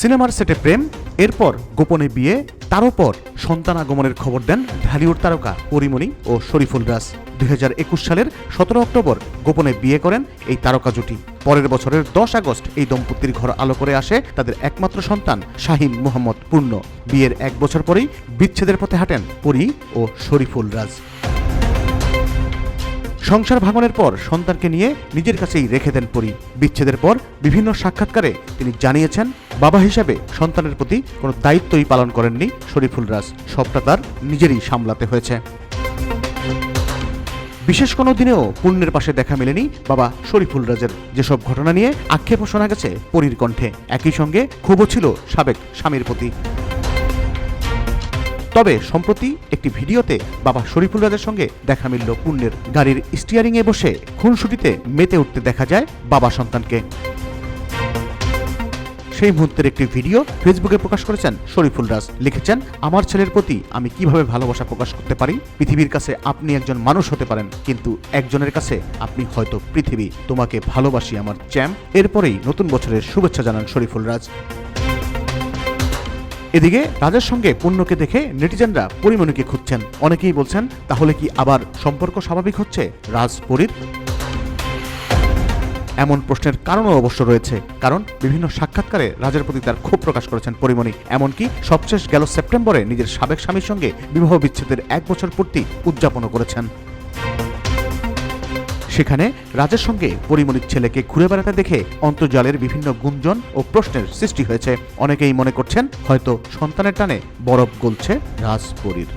সিনেমার সেটে প্রেম, এরপর গোপনে বিয়ে, তারও পর সন্তান আগমনের খবর দেন ঢালিউড তারকা পরীমণি ও শরীফুল রাজ। 2021 সালের 17 অক্টোবর গোপনে বিয়ে করেন এই তারকা জুটি। পরের বছরের 10 আগস্ট এই দম্পতির ঘর আলো করে আসে তাদের একমাত্র সন্তান শাহিন মোহাম্মদ পূর্ণ। বিয়ের 1 বছর পরেই বিচ্ছেদের পথে হাঁটেন পরী ও শরীফুল রাজ। সংসার ভাঙনের পর সন্তানকে নিয়ে নিজের কাছেই রেখে দেন পরী। বিচ্ছেদের পর বিভিন্ন সাক্ষাৎকারে তিনি জানিয়েছেন, বাবা হিসেবে সন্তানের প্রতি কোনো দায়িত্বই পালন করেননি শরীফুল রাজ, সবটা তার নিজেরই সামলাতে হয়েছে। বিশেষ কোনো দিনেও পূর্ণের পাশে দেখা মেলেনি বাবা শরীফুল রাজের। যেসব ঘটনা নিয়ে আক্ষেপও শোনা গেছে পরীর কণ্ঠে, একই সঙ্গে ক্ষোভও ছিল সাবেক স্বামীর প্রতি। তবে সম্প্রতি একটি ভিডিওতে বাবা শরীফুল রাজের সঙ্গে দেখা মিলল পূর্ণের। গাড়ির স্টিয়ারিংয়ে বসে খুনসুটিতে মেতে উঠতে দেখা যায় বাবা সন্তানকে। সেই মুহূর্তের একটি ভিডিও ফেসবুকে প্রকাশ করেছেন শরীফুল রাজ। লিখেছেন, আমার ছেলের প্রতি আমি কিভাবে ভালোবাসা প্রকাশ করতে পারি। পৃথিবীর কাছে আপনি একজন মানুষ হতে পারেন, কিন্তু একজনের কাছে আপনি হয়তো পৃথিবী। তোমাকে ভালোবাসি আমার চ্যাম্প। এরপরেই নতুন বছরের শুভেচ্ছা জানান শরীফুল রাজ। এদিকে রাজের সঙ্গে পূর্ণকে দেখে নেটিজেনরা পরীমণিকে খুঁজছেন। অনেকেই বলছেন, তাহলে কি আবার সম্পর্ক স্বাভাবিক হচ্ছে রাজ পরীর? এমন প্রশ্নের কারণও অবশ্য রয়েছে, কারণ বিভিন্ন সাক্ষাৎকারে রাজের প্রতি তার ক্ষোভ প্রকাশ করেছেন পরীমণি। এমনকি সবশেষ গেল সেপ্টেম্বরে নিজের সাবেক স্বামীর সঙ্গে বিবাহ বিচ্ছেদের 1 বছর পূর্তি উদযাপনও করেছেন। সেখানে রাজের সঙ্গে পরীমণির ছেলেকে ঘুরে বেড়াতে দেখে অন্তর্জালের বিভিন্ন গুঞ্জন ও প্রশ্নের সৃষ্টি হয়েছে। অনেকেই মনে করছেন হয়তো সন্তানের টানে বরফ গলছে রাজ পরীর।